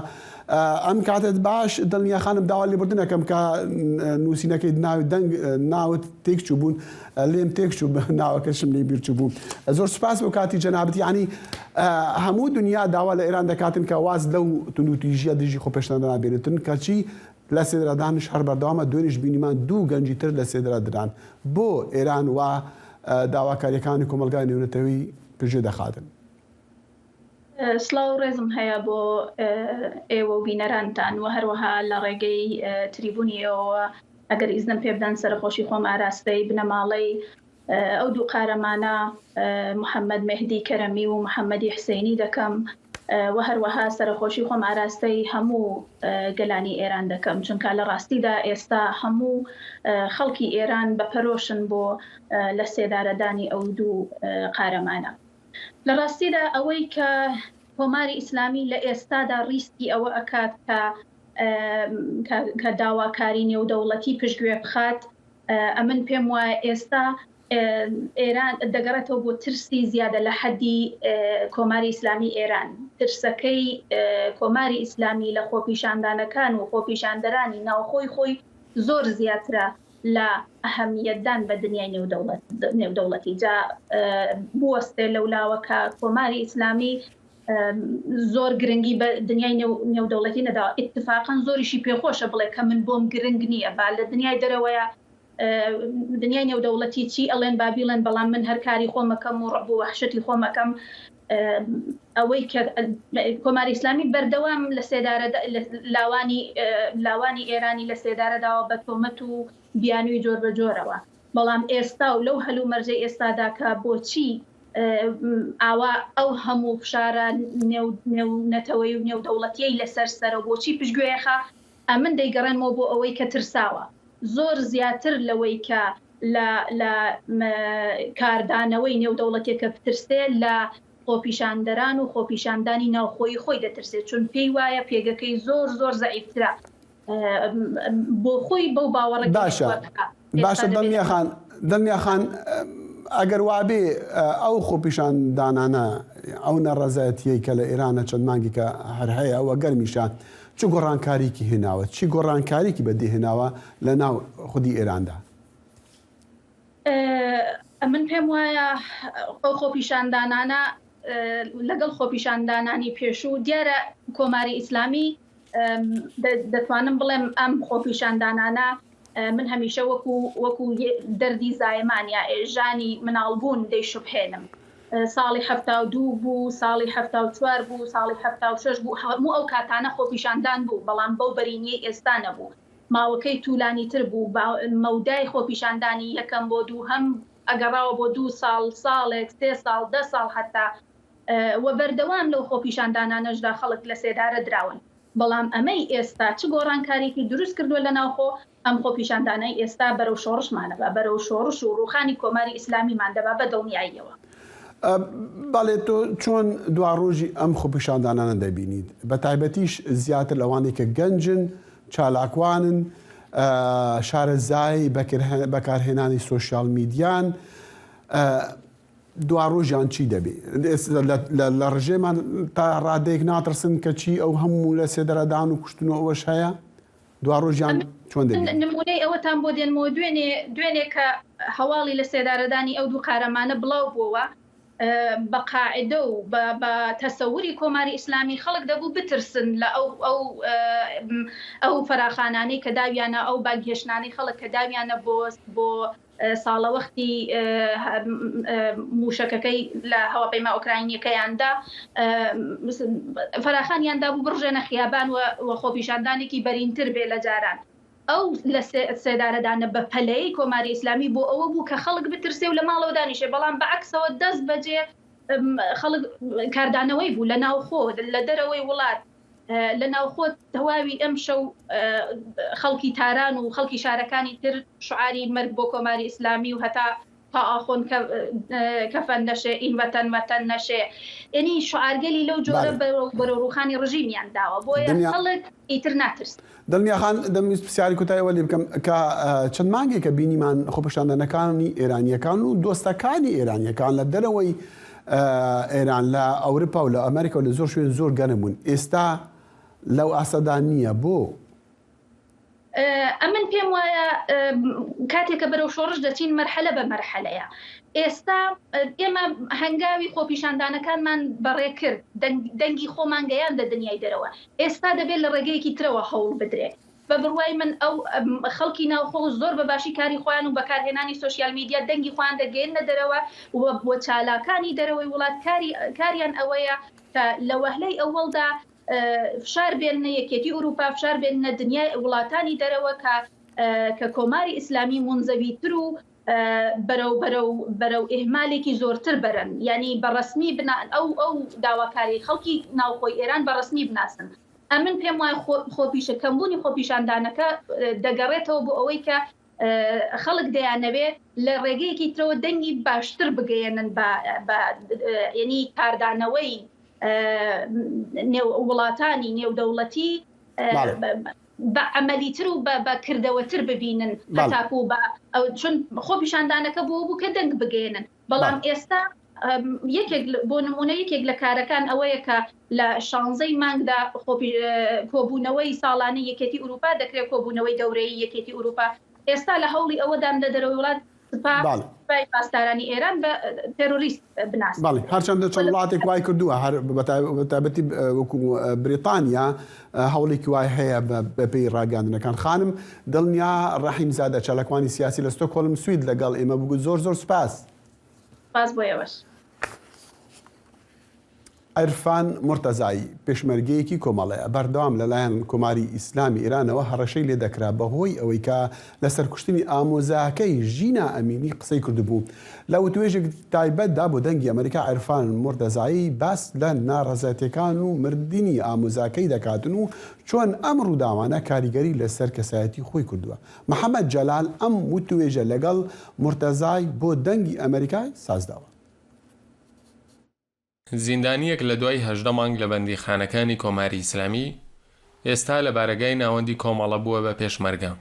Speaker 1: ئەم کاتت باش دڵنیا خانم داوا لێبوردن ئەەکەم کە نووسینەکەی ناوی دەنگ ناوت تێکچوو بوون لێم تێکچوو ناوەکەشم لێ بیرچوو بوو. زۆر سپاس بۆ کاتی جەنابەت. یعنی هەموو دنیا داوا لە ئێران دەکاتن کە واز لەو تونوتیژیە دژی خۆپێشتەدان بێنێتن کەچی لە سێدرادانش هەر بەردەوامە دوێنیش بینیمان دوو گەنجی تر لە سێدرادران. بۆ ئێران وا داواکاریەکانی کۆمەلگای نێونەتەوەی پشتگوێ دەخاتن.
Speaker 16: سلااو ڕێزم هەیە بۆ ئێوە و بینەرانتان و هەروەها لە ڕێگەی تریبونیەوە ئەگەر ئیزنم پێ بدەن سەرخۆشی خۆم ئاراستەی بنەماڵەی ئەو دوو قارەمانە محەممەد مهدی کەرەمی و محەممەدی حسینی دەکەم و هەروەها سەرخۆشی خۆم ئاراستەی هەموو گەلانی ئێران دەکەم چونکە لە ڕاستیدا ئێستا هەموو خەڵکی ئێران بەپەرۆشن بۆ لە سێدارەدانی ئەو دوو قارەمانە. لە ڕاستیدا ئەوەی کە کۆماری ئیسلامی لە ئێستادا ڕیسکی ئەوە ئەکات کە داواکاری نێودەوڵەتی پشتگوێ بخات ئەمن پێم وایە ئێستا ئێران دەگەڕێتەوە بۆ ترسی زیادە لە حەدی کۆماری ئیسلامی ئێران. ترسەکەی کۆماری ئیسلامی لە خۆپیشاندانەکان و خۆپیشاندەرانی ناوخۆی خۆی زۆر زیاترە لە ئەهەمیەتدان بە دنیای نێودەوڵەتی. جا بوەستێ لەولاوەکە کۆماری ئیسلامی زۆر گرنگی بە دنیای نێودەوڵەتی نەداوە. ئیتفاقاً زۆریشی پێخۆشە بڵێ کە من بۆم گرنگ نییە با لە دنیای دەرەوەیە دنیای نێودەوڵەتی چی ئەڵێن بابیڵێن بەڵام من هەر کاری خۆمەکەم و ڕەب و وەحشەتی خۆمەکەم. ئەوەی کە کۆماری ئیسلامی بەردەوام لە لاوانی ئێرانی لە سێدارەداوە بە تۆمەت و بیانووی جۆر بە جۆرەوە. بەڵام ئێستا و لەو هەلوو مەرجەی ئێستادا کە بۆچی ئاوا ئەو هەموو فشارە نێونەتەوەی و نێودەوڵەتیەی لەسەر سەرە بۆچی پشتگوێخە ئەمن دەیگەڕێنەوە بۆ ئەوەی کە ترساوە زۆر زیاتر لەوەی کە لە کاردانەوەی نێودەوڵەتێکە بترسێ لە خۆپیشاندەران و خۆپیشاندانی ناوخۆی خۆی دەترسێت چون پێی وایە پێگەکەی زۆر زۆر زەعیفترە بۆ خۆی بەو باوەڕێک.
Speaker 1: باشە دڵنیا خان ئەگەر وابێ ئەو خۆپیشاندانانە ئەو نەڕەزایەتیەی کە لە ئێرانە چەند مانگی کە هەر هەیە ئەوە گەرمیشان چ گۆڕانکاریکی هێناوە چی گۆڕانکاریکی بەدێهێناوە لە ناو خودی ئێراندا؟
Speaker 16: من پێم وایە ئەو خۆپیشاندانانە لەگەڵ خۆپیشاندانانی پێشوو دیارە کۆماری ئیسلامی دەتوانم بڵێم ئەم خۆپیشاندانانە من هەمیشە وەکو دەردی زایمانیا ژانی مناڵبوون دەیشوبهێنم. ساڵی 72 بوو، ساڵی 74 بوو، ساڵی 76 بوو، هەموو ئەو کاتانە خۆپیشاندان بوو بەڵام بەو بەرینیەی ئێستا نەبوو. ماوەکەی توولانی تر بوو مەودای خۆپیشاندانی یەکەم بۆ دوو هەم ئەگەڕاوە بۆ 2 ساڵ ساڵێک 3 ساڵ 10 ساڵ حتا وە بەردەوام لەو خۆپیشاندانانەشدا خەڵک لە سێدارە دراون. بەڵام ئەمەی ئێستا چ گۆڕانکاریکی دروست کردووە لە ناوخۆ ئەم خۆپیشاندانەی ئێستا بەرەو شۆڕشمانەبە بەرەو شۆڕش و ڕوخانی کۆماری ئیسلامیماندەبا بە دڵنیاییەوە.
Speaker 1: بەڵێ تۆ چۆن دواڕۆژی ئەم خۆپیشاندانانە دەبینیت بە تایبەتیش زیاتر لەوانەی کە گەنجن چالاکوانن شارەزای بەکارهێنانی سۆشیال میدیان دواڕۆژیان چی دەبێت لە ڕژێمان تا ڕادەیەک ناترسن کە چی ئەو هەموو لە سێدەرەدان و کوشتن و ئەوەش هەیە دواڕۆژیان چۆن دەبێت؟
Speaker 16: نمونەی ئەوەتان بۆ دێنمەوە دوێنێ کە هەواڵی لە سێدارەدانی ئەو دوو قارەمانە بڵاو بووەوە بە قاعدە و بە تەسەوری کۆماری ئیسلامی خەڵک دەبوو بترسن لە ئەو فەراخانانەی کە داویانە ئەو باگێشتانەی خەڵک کە داویانە بۆ ساڵەوەختی موشەکەکەی لە هەواپەیما ئۆکراینیەکەیاندا فەراخانیاندا بوو بڕژێنە خیابان و خۆپیشاندانێکی بەرینتر بێ لە جاران. ئەو لە سێدارەدانە بە پەلەی کۆماری ئیسلامی بۆ ئەوە بوو کە خەڵک بترسێ و لە ماڵەوە دانیشێ بەڵام بەعکسەوە دەست بەجێ خەڵک کاردانەوەی بوو لە ناوخۆ لە دەرەوەی وڵات لە ناوخۆ تەواوی ئەم شەو خەڵکی تاران و خەڵکی شارەکانی تر شعاری مەرگ بۆ کۆماری ئیسلامی و هەتا تاخون كفن نشي إن وطن نشي يعني شعار قالي لو جورا بروخاني رژیم یان داوە بۆیە خەڵک ئیتر ناترس.
Speaker 1: دڵنیا خان دەمویست پرسیاری کوتای وەلی بکەم کە چەند مانگێکە بینیمان خۆپیشاندانەکانی ئێرانیەکان و دۆستەکانی ئێرانیەکان لە دەرەوەی ئێران لە ئەوروپا و لە ئەمریکا و لە زۆر شوێن زۆر گەرم بوون. ئێستا لەو ئاسەدا نییە بۆ؟
Speaker 16: ئەمن پێم وایە کاتێکە بەرەو شۆڕش دەچین مەرحەلە بە مەرحەلەیە. ئێستا ئێمە هەنگاوی خۆپیشاندانەکانمان بەڕێ کرد دەنگی خۆمان گەیان لە دنیای دەرەوە. ئێستا دەبێت لە ڕێگەیەکی ترەوە هەوڵ بدرێت. بە بڕوای من ئەو خەڵکی ناوخۆ زۆر بەباشی کاری خۆیان و بەکارهێنانی سوسیال میدیا دەنگی خۆیان دەگەێنە دەرەوە و بۆ چالاکانی دەرەوەی وڵات کاریان ئەوەیە کە لە وهلەی ئەوەڵدا فشار بێنە یەکێتی ئوروپا فشار بێنە دنیای وڵاتانی دەرەوە کە کۆماری ئیسلامی منزەویتر و بەرەو ئێهمالێکی زۆرتر بەرن ینی بەڕسمی ئەو داواکاری خەڵکی ناوخۆی ئێران بەڕسمی بناسن. ئەمن پێم وایە خۆپیشە کەمبوونی خۆپیشاندانەکە دەگەڕێتەوە بۆ ئەوەی کە خەڵک دەیانەوێت لە ڕێگەیەکی ترەوە دەنگی باشتر بگەێنن ینی کاردانەوەی وڵاتانی نێودەوڵەتی بە عملیتر و بە کردەوەتر ببینن هەتاکو چون خۆپیشاندانەکە بوو کە دەنگ بگەێنن. بەڵام ئێستا بۆ نمونە یەکێک لە کارەکان ئەوەیە کە لە 16 مانگدا کۆبوونەوەی ساڵانەی یەکێتی ئوروپا دەکرێت کۆبوونەوەی دەورەی یەکێتی ئوروپا. ئێستا لە هەوڵی ئەوەدان لە دەرەوەی وڵات سپای پاسدارانی ئێران بە تێرۆریست بناس.
Speaker 1: باڵێ هەرچەندە چەند وڵاتێک وای کردووە هەر بەتایبەتی وەکو بریتانیا هەوڵێکی وای هەیە بە پێی ڕاگەاندنەکان. خانم دڵنیا ڕەحیمزادە چالاکوانی سیاسی لە ستۆکهۆلم سوید لەگەڵ ئێمە بگو زۆر سوپاس.
Speaker 16: سپاس بۆ ئێوەش.
Speaker 1: عرفان مرتەزایی پێشمەرگەیەکی کۆمەڵەیە بەردەوام لەلایەن کۆماری ئیسلامی ئێرانەوە هەڕەشەی لێ دەکرا بەهۆی ئەوەی کە لە سەرکوشتنی ئامۆزاکەی ژینا ئەمینی قسەی کردبوو. لە وتوێژێک تایبەتدا بۆ دەنگی ئەمریکا عرفان مرتەزایی باس لە ناڕەزەتیەکان و مردنی ئامۆزاکەی دەکاتن و چۆن ئەم ڕووداوانە کاریگەری لەسەر کەسایەتی خۆی کردووە. محەممەد جەلال ئەم وتوێژە لەگەڵ مرتەزای بۆ دەنگی ئەمریکای سازداوە.
Speaker 17: زیندانیەک لە دوای 18 مانگ لە بەندیخانەکانی کۆماری ئیسلامی ئێستا لە بارگای ناوەندی کۆمەڵە بووە بە پێشمەرگە.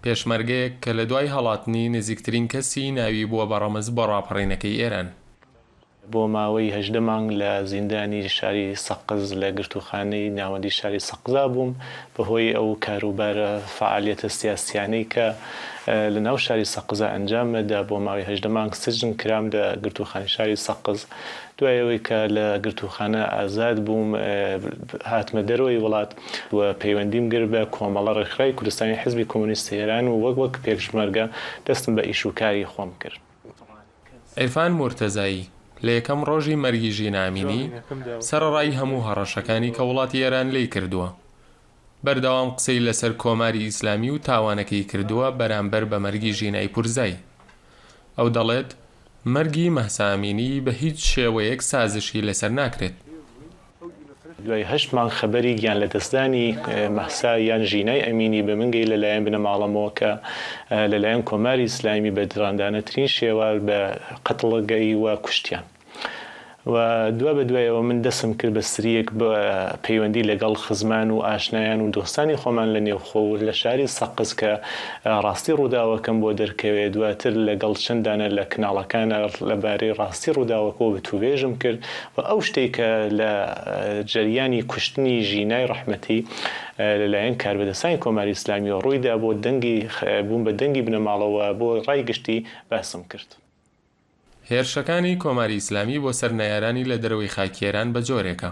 Speaker 17: پێشمەرگەیەک کە لە دوای هەڵاتنی نزیکترین کەسی ناوی بووە بە ڕەمز بۆ ڕاپەڕینەکەی ئێران.
Speaker 18: بۆ ماوەی 18 مانگ لە زیندانی شاری سەقز لە گرتوخانەی ناوەندی شاری سەقزا بووم بەهۆی ئەو کاروبارە فعالیەتە سیاسیانەی کە لە ناو شاری سەقزە ئەنجامەدا بۆ ماوەی 18 مانگ سجن کرام لە گرتوخانی شاری سەقز. دوایەوەی کە لە گرتوخانە ئازاد بووم هاتمە دەرەوەی وڵات و پەیوەندیم گر بە کۆمەڵە ڕێکخراوی کوردستانی حیزبی کۆمۆنیستی ئێران و وەک پێشمەرگە دەستم بە ئیشوکاری خۆم کرد.
Speaker 17: عرفان مرتەزایی لە یەکەم ڕۆژی مەرگی ژینا ئەمینی سەرەڕای هەموو هەڕەشەکانی کە وڵاتی ئێران لێی کردووە. بەردەوام قسەی لەسەر کۆماری ئیسلامی و تاوانەکەی کردووە بەرامبەر بە مەرگی ژینای پورزای. ئەو دەڵێت مەرگی مەهسا ئەمینی بە هیچ شێوەیەک سازشی لەسەر ناکرێت.
Speaker 18: دوای 8 مانگ خەبەری گیان لە دەستدانی مەهسا یان ژینای ئەمینی بە منگەی لەلایەن بنەماڵەمەوە کە لەلایەن کۆماری ئیسلامی بە درڕاندانەترین شێوە بە قەتڵگەی و کوشتیان. و دوای بە دوایەوە من دەسم کرد بە سریەک بە پەیوەندی لەگەڵ خزمان و ئاشنایان و دۆستانی خۆمان لە نێوخۆ و لە شاری سەقز کە ڕاستی ڕووداوەکەم بۆ دەرکەوێت دواتر لەگەڵ چەندانە لە کناڵەکانە لەبارەی ڕاستی ڕووداوەکەەوە بتوێژم کرد و ئەو شتێک کە لە جەریانی کوشتنی ژینای ڕەحمەتی لەلایەن کاربەدەستانی کۆماری ئیسلامیەوە ڕوویدا بۆ دەنگی بووم بە دەنگی بنەماڵەوە بۆ ڕای گشتی باسم کرد.
Speaker 17: هێرشەکانی کۆماری ئیسلامی بۆ سەر نایارانی لە دەرەوەی خاکێران بە جۆرێکە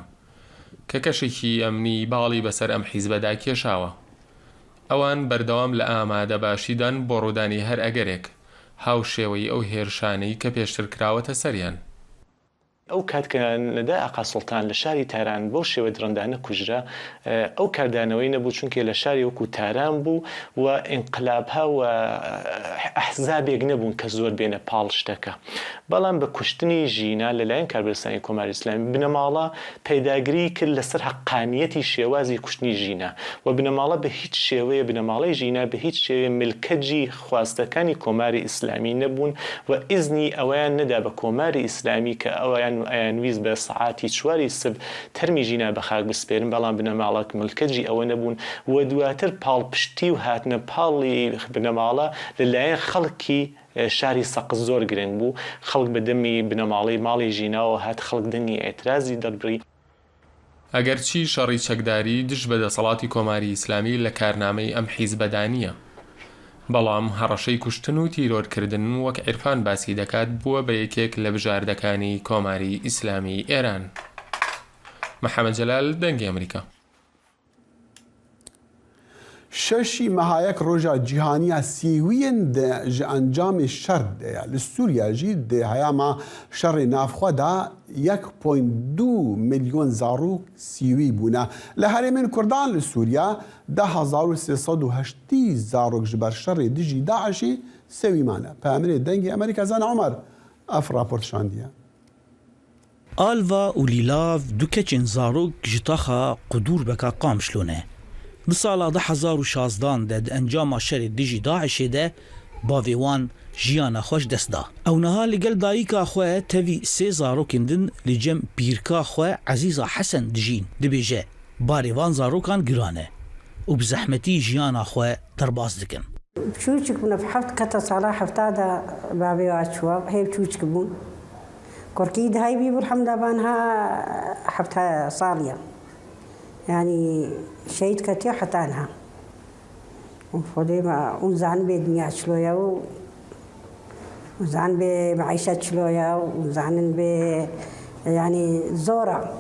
Speaker 17: کە کەشێکی ئەمنی باڵی بەسەر ئەم حیزبەدا کێشاوە. ئەوان بەردەوام لە ئامادە باشیدان بۆ ڕوودانی هەر ئەگەرێک هاو شێوەی ئەو هێرشانەی کە پێشتر کراوەتە سەریان.
Speaker 18: ئەو کات کە نەدا ئاقا سوڵتان لە شاری تاران بەو شێوە درەندانە کوژرا ئەو کاردانەوەی نەبوو چونکە لە شاری وەکو تاران بوو و ئینقلابها و ئەحزابێک نەبوون کە زۆر بێنە پاڵ شتەکە بەڵام بە کوشتنی ژینا لەلایەن کاربەرستانی کۆماری ئیسلامی بنەماڵە پەیداگری کرد لەسەر حەقانیەتی شێوازی کوشتنی ژینا و بنەماڵە بە هیچ شێوەیە بنەماڵەی ژینا بە هیچ شێوەیە ملکەجی خواستەکانی کۆماری ئیسلامی نەبوون و ئیزنی ئەویان نەدا بە کۆماری ئیسلامی کە ئەویان ئەیانویست بە سەعاتی چواری سب تەرمی ژینا بە خاک بسپێرن بەڵام بنەماڵک ملکەجی ئەوە نەبوون و دواتر پاڵپشتی و هاتنە پاڵی بنەماڵە لەلایەن خەڵکی شاری سەقز زۆر گرنگ بوو خەڵک بەدەمی بنەماڵی ماڵی ژیناوە هات خەڵک دەنگی ئێترازی دەربڕی
Speaker 17: ئەگەرچی شەڕی چەکداری دژ بە دەسەڵاتی کۆماری ئیسلامی لە کارنامەی ئەم حیزبەدانیە بەڵام هەڕەشەی کوشتن و تیرۆرکردن وەک عیرفان باسی دەکات بووە بە یەکێک لە بژاردەکانی کۆماری ئیسلامی ئێران. محەممەد جەلال دەنگی ئەمریکا.
Speaker 1: شەشی مەهایەک ڕۆژە جیهانیە سیویên ji encamê şer de ya li Sûriya jî di heyama şerê navxwe de 1.2 milyon zarok sîwî bûne. Li herêmên Kurdan li Sûriya 10,380 zarok ji ber şerê dijî Daişê sewî mane. Peyamberê dengê Amerîka Zana Omer ev rapor şandiye.
Speaker 19: Alva û Lîlav du keçên zarok ji taxa qudûrbeka Qamişlûne. Di sala 2016 de di encama şerê dijî Daişê de bavê wan jiyana xweş dest da. Ew niha li gel dayîka xwe tevî sê zarokên din li cem pîrka xwe Ezîza Hesen dijîn dibêje barê van zarokan giran e û bi zehmetî jiyana xwe derbas dikin.
Speaker 20: Çûçik bûne heft keta sala hefta da bavê wa çûwa hêv çûçik bûn. Korkî di haybî bû hemdavanha hefta saliye. يعني شهيد كتير حتانها وفضي ما ونزعن بدنيا شلويا ونزعن بمعيشة شلويا ونزعن ب يعني زورا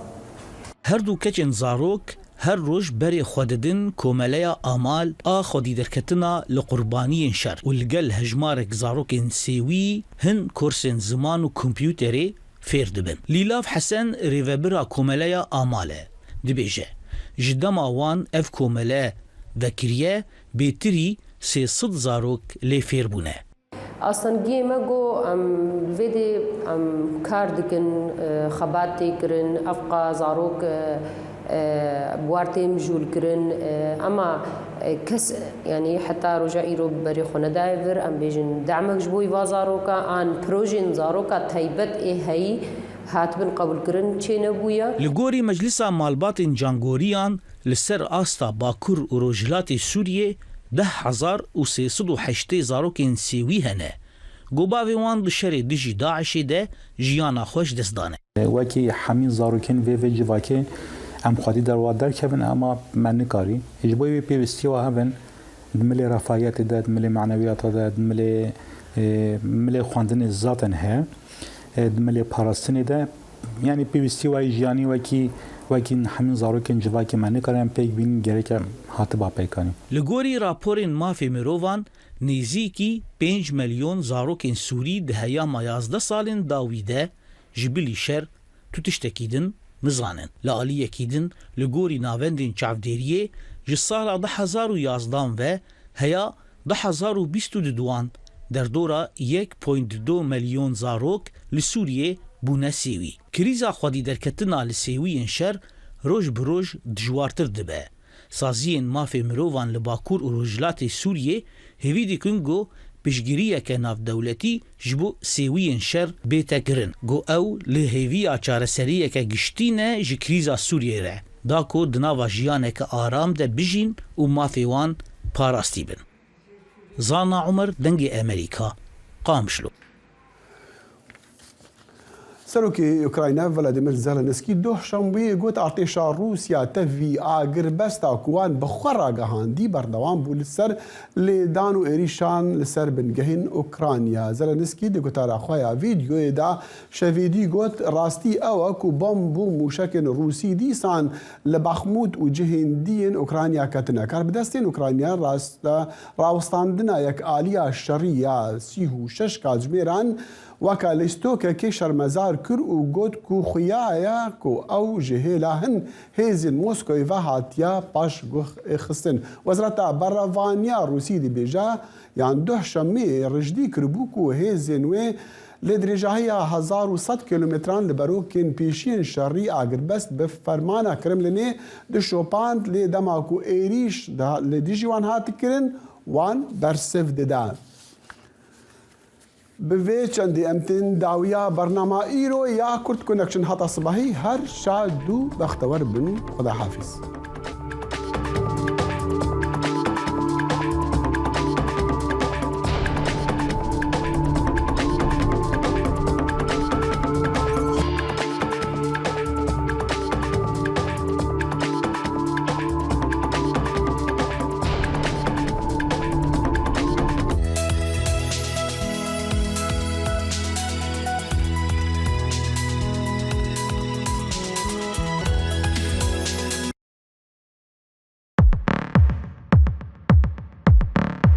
Speaker 19: هردو كتن زاروك هر روش بري خوددن كوماليا آمال خودي دركتنا لقرباني شر والقل هجمارك زاروكين سيوي هن كورسين زمان وكمبيوتري فير دبن ليلاف حسن ريفابرا كوماليا آماله دبيجه جدما وان اف کومله وکریه بهتری 300 زاروک لی فیر بونه.
Speaker 21: اصلا گیمه گو ویدی کار دکن خبات تکرن افقا زاروک بوارتیم جول کرن اما کس يعني حتى رجعي رو بري خونه دايفر ام بيجن دعمك جبوي وزاروكا ان بروجين زاروكا تايبت هي هاتبن قبول کرن چه نبویا
Speaker 19: لگوری مجلس مالبات جانگوریان لسر آستا باکور و روجلات سوریه 10,308 زاروکین سیوی هنه گوباوی وان دشری دیجی داعشی ده جیانا خوش دستانه
Speaker 22: وکی همین زاروکین و جواکی ام خودی در وادر کبن اما من نکاری اجبوی پیوستی و هبن دملی رفاهیت ده دملی معنویات ده دملی خواندن ذاتن ها دملی پاراستنی ده یعنی پیوستی و جیانی وکی همین زاروکین جواکی من نکاریم پیک بین گره که هاتبا پیکانی
Speaker 19: لگوری راپورین مافی مروان نزیکی 5 میلیون زاروکین سوری ده هیاما 11 سالین داویده جبلی شر تو تشتکیدن نزانن لعالی یکیدن لگوری ناوندین چافدیریه جسالا 2011 و هیا 2022 در دورا 1.2 میلیون زاروک لسوریه بونه سیوی. کریزا خودی درکتنا لسیوی انشر روش بروش دجوارتر دبه. سازین مافی مروان لباکور و روجلات سوریه هیویدی کنگو پشگیریه که ناف دولتی جبو سیوی انشر بیتا کرن. گو او لهیوی آچار سریه که گشتینه جی کریزا سوریه ره. داکو دناوا جیانه که آرام ده بجین و مافی وان پاراستی بن. زانا عمر دنگی امریکا قامشلو
Speaker 1: سەرۆکی ئوکراینە ڤلادیمیر زەلەنسکی دوشەمبێ گوت ئارتێشا رووسیا تەڤی ئاگربەستا کوان بەخوا ڕاگەهاندی بەردەوام بوو لەسەر لێدان و عێریشان لەسەر بنگەهین ئوکرانیا. زەلەنسکی لە گوتاراخوایە ڤیدیۆیەدا شەڤێدی گوت ڕاستی ئەوە کو بۆمب و موشەکên رووسی دیسان لە باخموت و جهێندیên ئوکرانیا کەتنە کاربدەستên ئوکرانیا ڕاوەستاندنا یەک ئالییا شەڕی یا 36 کاتژمێران وکا لیستوکه که شرمزار کر و گوت کو خویایا کو او جهیلا هن هیزین موسکوی و هاتیا پاش خستن وزارت بروانیا روسی دی بیجا یان دوه شمی رجدی کربو کو هیزین و لدرجه 1100 کیلومتران لبروکن پیشین شری آگربست به فرمانا کرملینی د شوپاند لی دماکو ایریش لدیجوان هاتی کرن وان برسف ددان به چندی امتن داویا برنامه ایرو یا کرد کنکشن هاتا صباحی هر شا دو بختور بن خدا حافظ